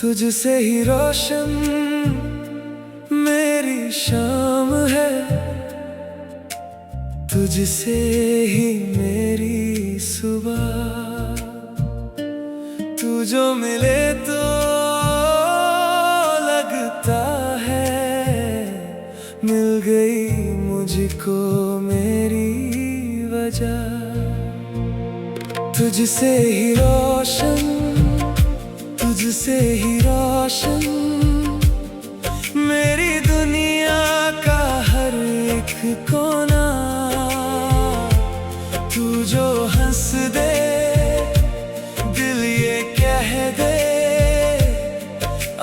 तुझसे ही रोशन मेरी शाम है, तुझसे ही मेरी सुबह। तू जो मिले तो लगता है मिल गई मुझको मेरी वजह। तुझसे ही रोशन, तुझसे ही रोशन मेरी दुनिया का हर एक कोना। तू जो हंस दे दिल ये कह दे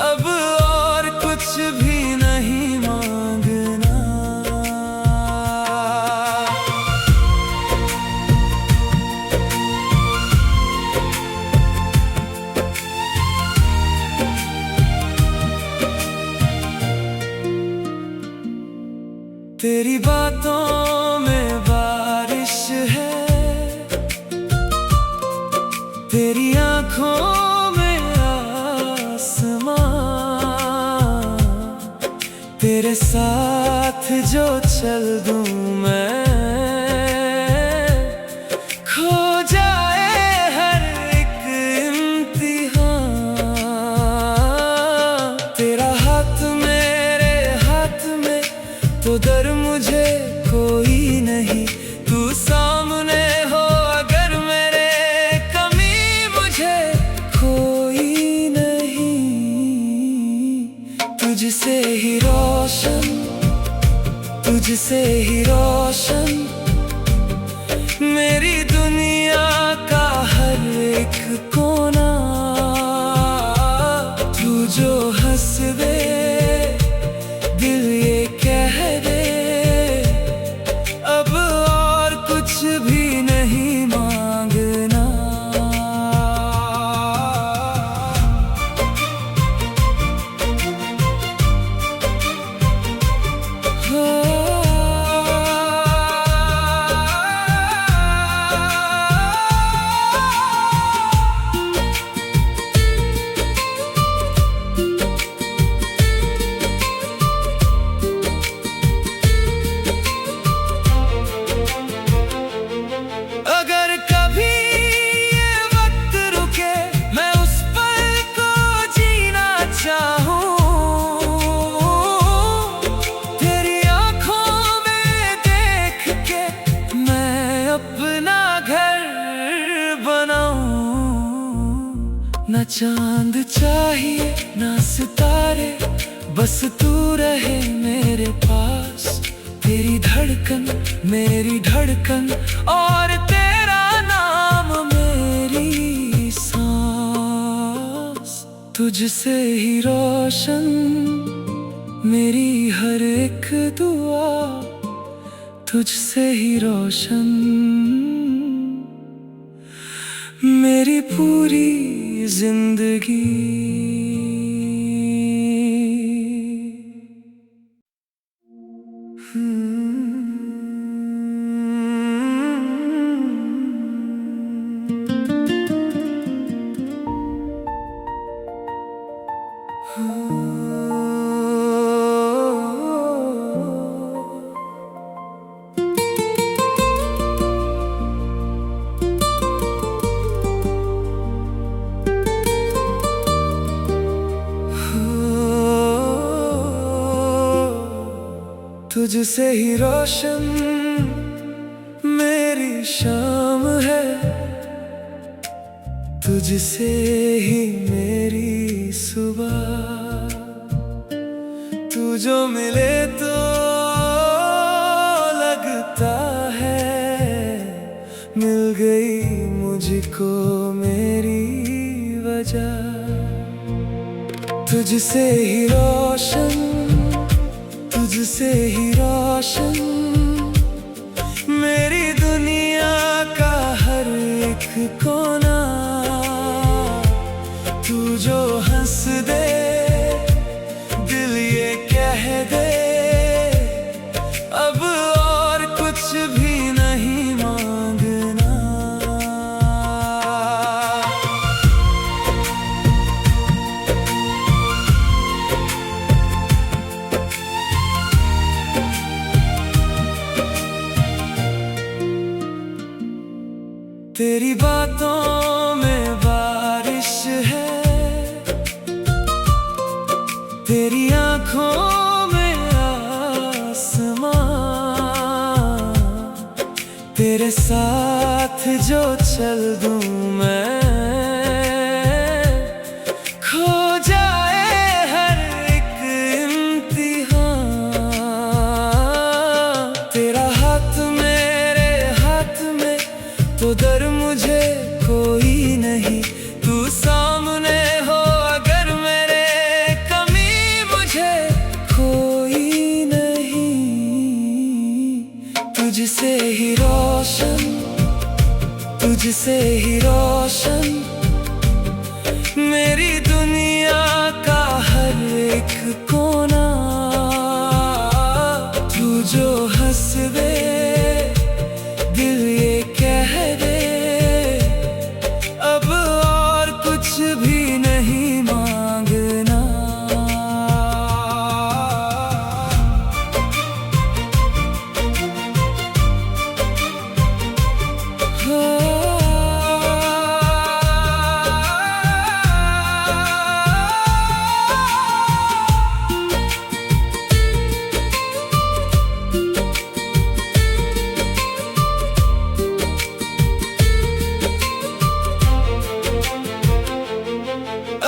अब और कुछ भी नहीं मांगना। तेरी बातों में बारिश है, तेरी आँखों में आसमां। तेरे साथ जो चल दूं मैं, खो जाए हर एक इम्तिहान। तेरा हाथ मेरे हाथ में तो डर मुझे कोई नहीं। तू सामने हो अगर मेरे कमी मुझे कोई नहीं। तुझसे ही रोशन, तुझसे ही रोशन मेरी दुनिया का हर एक कोना। तू जो हंस दे दिल ये कह दे अब और कुछ भी नहीं मांगना। अगर कभी ये वक्त रुके मैं उस पल को जीना चाहूं। तेरी आंखों में देख के मैं अपना घर बनाऊं। न चांद चाहिए ना सितारे, बस तू रहे मेरे पास। तेरी धड़कन मेरी धड़कन और तेरा नाम मेरी सांस। तुझसे ही रोशन मेरी हर एक दुआ, तुझसे ही रोशन मेरी पूरी जिंदगी। तुझसे ही रोशन मेरी शाम है, तुझसे ही मेरी सुबह। तू जो मिले तो लगता है मिल गई मुझको मेरी वजह। तुझसे ही रोशन, तुझसे ही रोशन मेरी दुनिया का हर एक कोना। तू जो हंस दे दिल ये कह दे, अब और कुछ भी नहीं मांगना। तेरी बातों में बारिश है, तेरी आँखों में आसमां, तेरे साथ जो चल दूं मैं, खो जाए हर एक इम्तिहान। तेरा हाथ मेरे हाथ में तो डर मुझे कोई नहीं। तू सामने हो अगर मेरे, कमी मुझे कोई नहीं। तुझसे ही रोशन, तुझसे ही रोशन मेरी दुनिया का हर एक कोना। तू जो हंस दे दिल ये कह दे, अब और कुछ भी नहीं मांगना।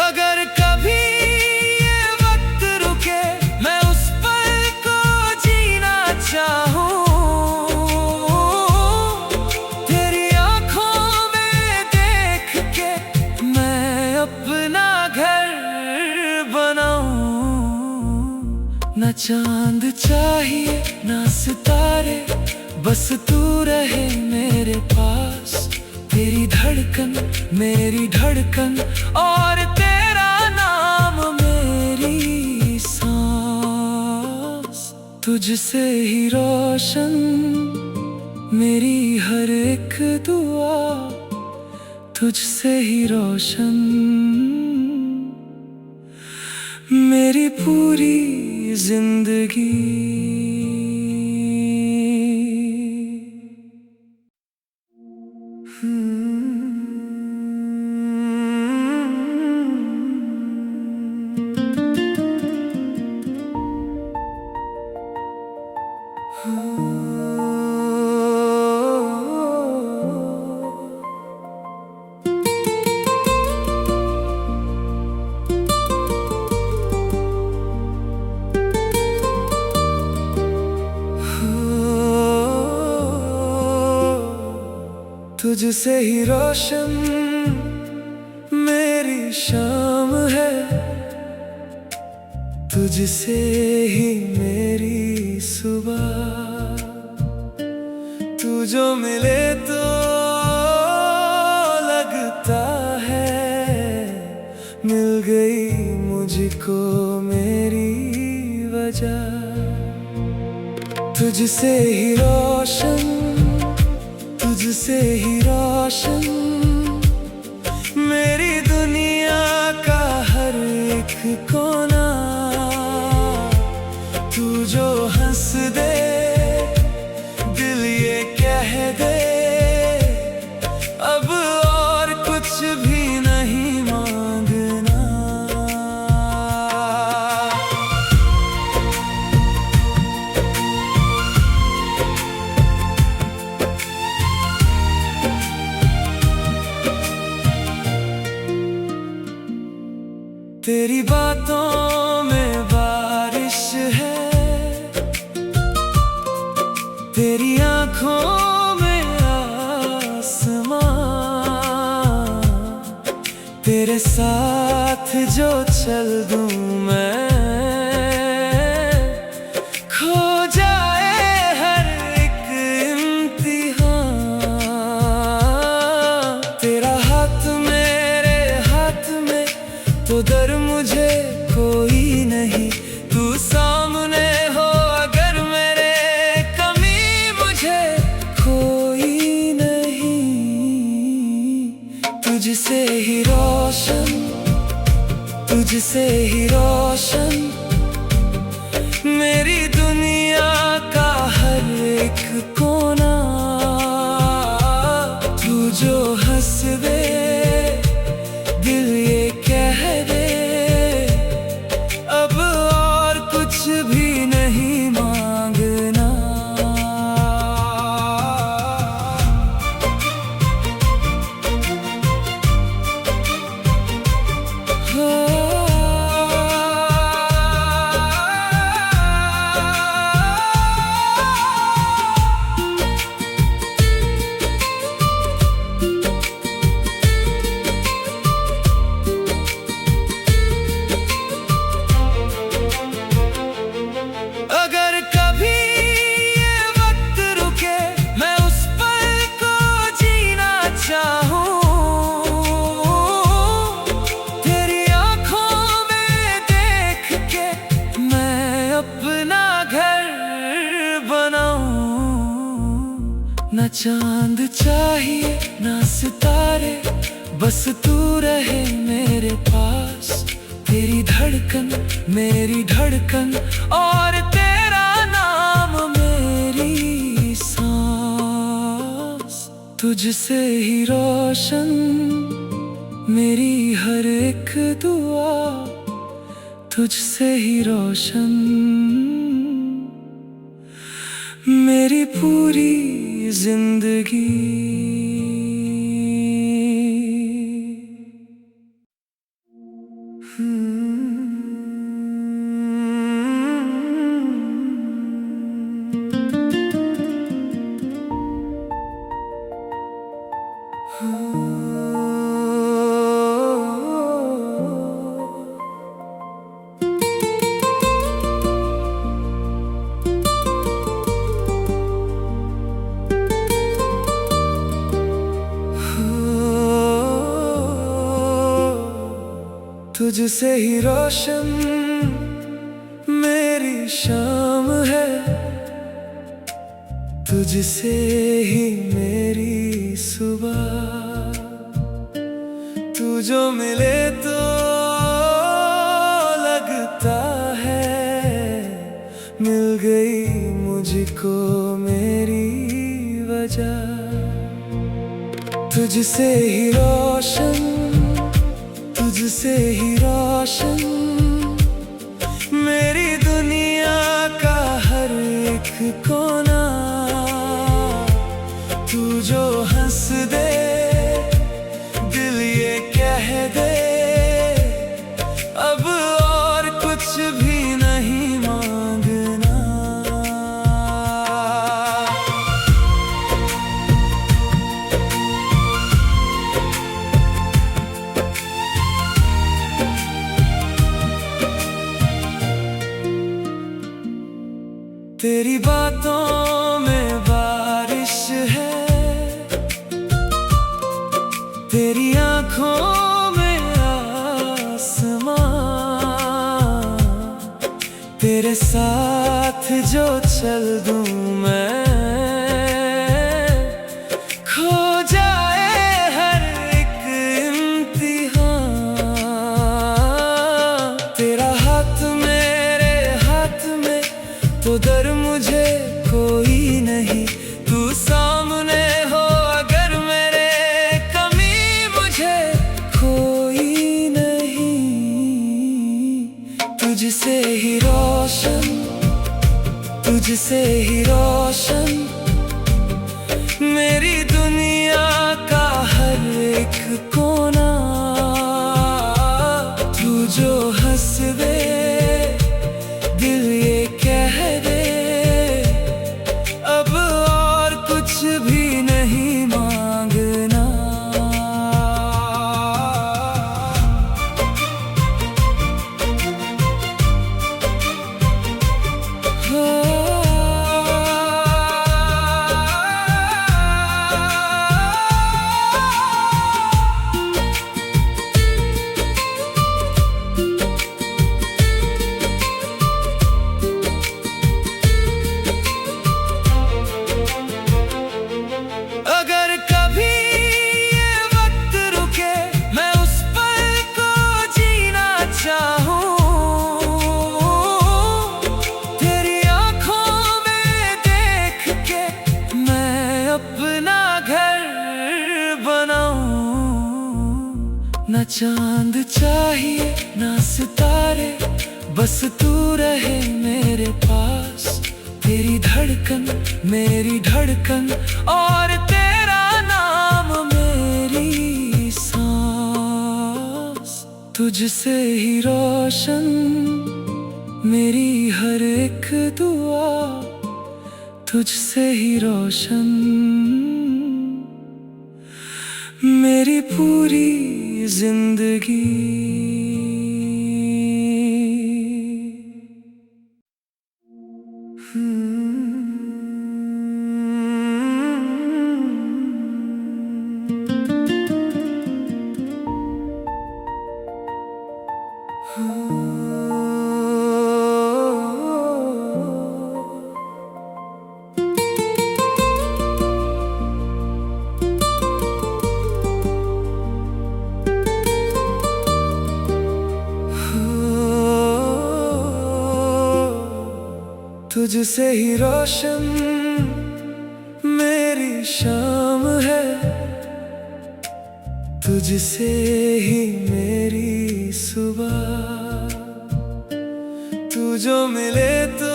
अगर कभी ये वक्त रुके, मैं उस पल को जीना चाहूं। तेरी आंखों में देख के मैं अपना घर बनाऊं। न चांद चाहिए न सितारे, बस तू रहे मेरे पास। तेरी धड़कन मेरी धड़कन और तेरा नाम मेरी सांस। तुझसे ही रोशन मेरी हर एक दुआ, तुझसे ही रोशन मेरी पूरी जिंदगी। तुझसे ही रोशन मेरी शाम है, तुझसे ही मेरी सुबह। तू जो मिले तो लगता है मिल गई मुझको मेरी वजह। तुझसे ही रोशन, तुझसे ही रोशन मेरी दुनिया का हर एक कोना। तू जो हंस दे दिल ये कह दे, अब और कुछ भी नहीं मांगना। तेरी बातों में बारिश है, तेरी आँखों में आसमां, तेरे साथ जो चल दूं मैं, खो जाए हर एक इम्तिहान। तेरा हाथ मेरे हाथ में तो डर मुझे कोई नहीं। तू सामने हो अगर मेरे, कमी मुझे कोई नहीं। तुझसे ही रोशन, तुझसे ही रोशन मेरी दुनिया का हर एक कोना। तू जो हंस दे दिल ये कह दे, अब और कुछ भी नहीं मांगना। न चांद चाहिए न सितारे, बस तू रहे मेरे पास। तेरी धड़कन मेरी धड़कन और तेरा नाम मेरी सांस। तुझसे ही रोशन मेरी हर एक दुआ, तुझसे ही रोशन मेरी पूरी जिंदगी। तुझसे ही रोशन मेरी शाम है, तुझसे ही मेरी सुबह। तू जो मिले तो लगता है मिल गई मुझको मेरी वजह। तुझसे ही रोशन, तुझसे ही रोशन मेरी दुनिया का हर एक कोना। तू जो हंस दे दिल ये कह दे, अब और कुछ भी नहीं मांगना। तेरी बातों में बारिश है, तेरी आँखों में आसमां। तेरे साथ जो चल दूं मैं, खो जाए हर एक इम्तिहान। तेरा हाथ मेरे हाथ में तो डर मुझे कोई नहीं। तू सामने हो अगर मेरे, कमी मुझे कोई नहीं। तुझसे ही रोशन, तुझसे ही रोशन मेरी दुनिया का हर एक कोना। तू जो हंस दे दिल ये कह दे, अब और कुछ भी नहीं मांगना। चांद चाहिए ना सितारे, बस तू रहे मेरे पास। तेरी धड़कन मेरी धड़कन और तेरा नाम मेरी सांस। तुझसे ही रोशन मेरी हर एक दुआ, तुझसे ही रोशन मेरी पूरी जिंदगी। तुझसे ही रोशन मेरी शाम है, तुझसे ही मेरी सुबह। तू जो मिले तो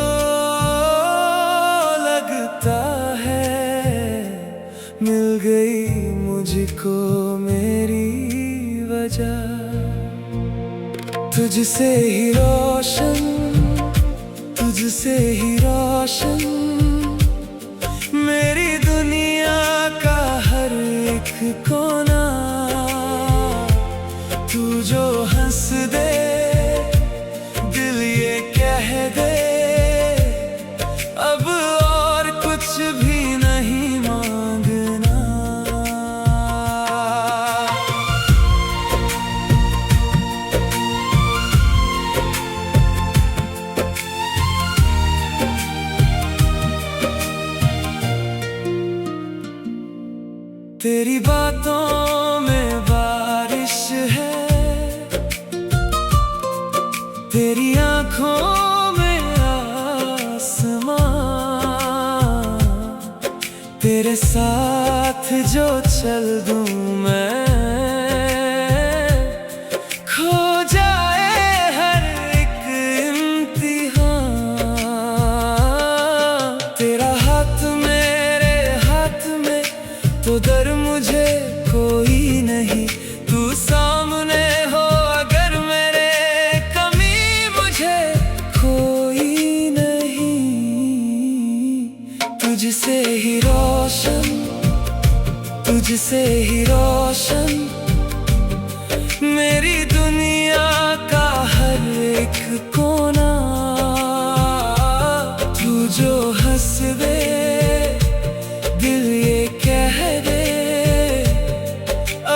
लगता है मिल गई मुझको मेरी वजह। तुझसे ही रोशन तुझसे ही रोशन मेरी दुनिया का हर एक कोना। तू जो हंस दे दिल ये कह दे, अब और कुछ भी नहीं मांगना। तेरी बातों में बारिश है, तेरी आँखों में आसमां। तेरे साथ जो चल दूं मैं, खो जाए हर एक इम्तिहान। तेरा हाथ मेरे हाथ में तो डर मुझे कोई नहीं। तू सामने हो अगर मेरे, कमी मुझे कोई नहीं। तुझसे ही रोशन तुझसे ही रोशन मेरी दुनिया का हर एक कोना। तू जो हंस दे दिल ये कह दे,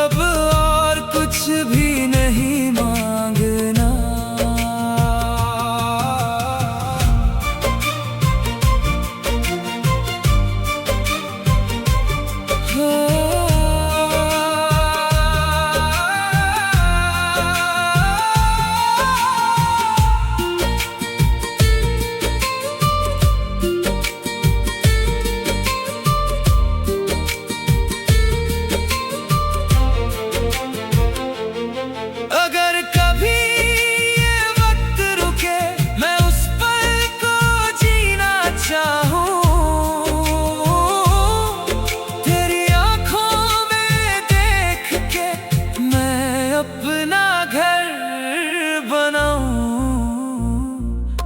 अब और कुछ भी नहीं मांगना।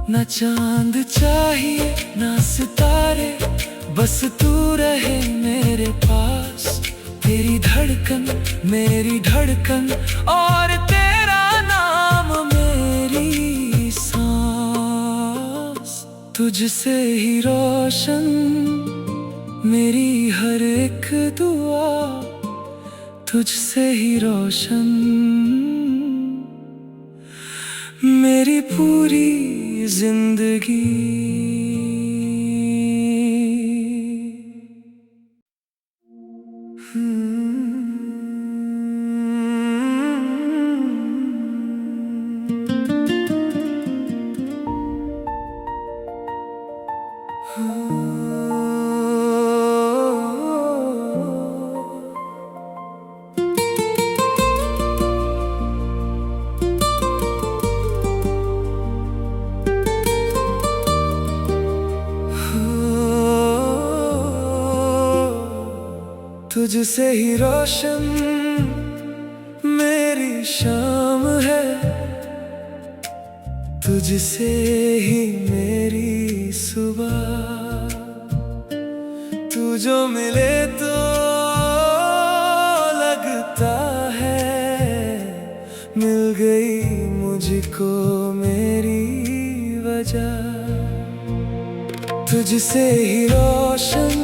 ना चांद चाहिए ना सितारे, बस तू रहे मेरे पास। तेरी धड़कन मेरी धड़कन और तेरा नाम मेरी सांस। तुझसे ही रोशन मेरी हर एक दुआ, तुझसे ही रोशन मेरी पूरी जिंदगी। तुझसे ही रोशन मेरी शाम है, तुझसे ही मेरी सुबह। तू जो मिले तो लगता है मिल गई मुझको मेरी वजह। तुझसे ही रोशन,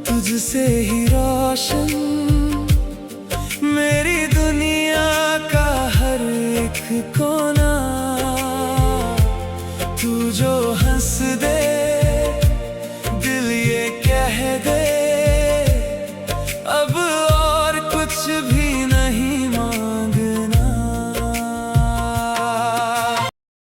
तुझसे ही रोशन मेरी दुनिया का हर एक कोना।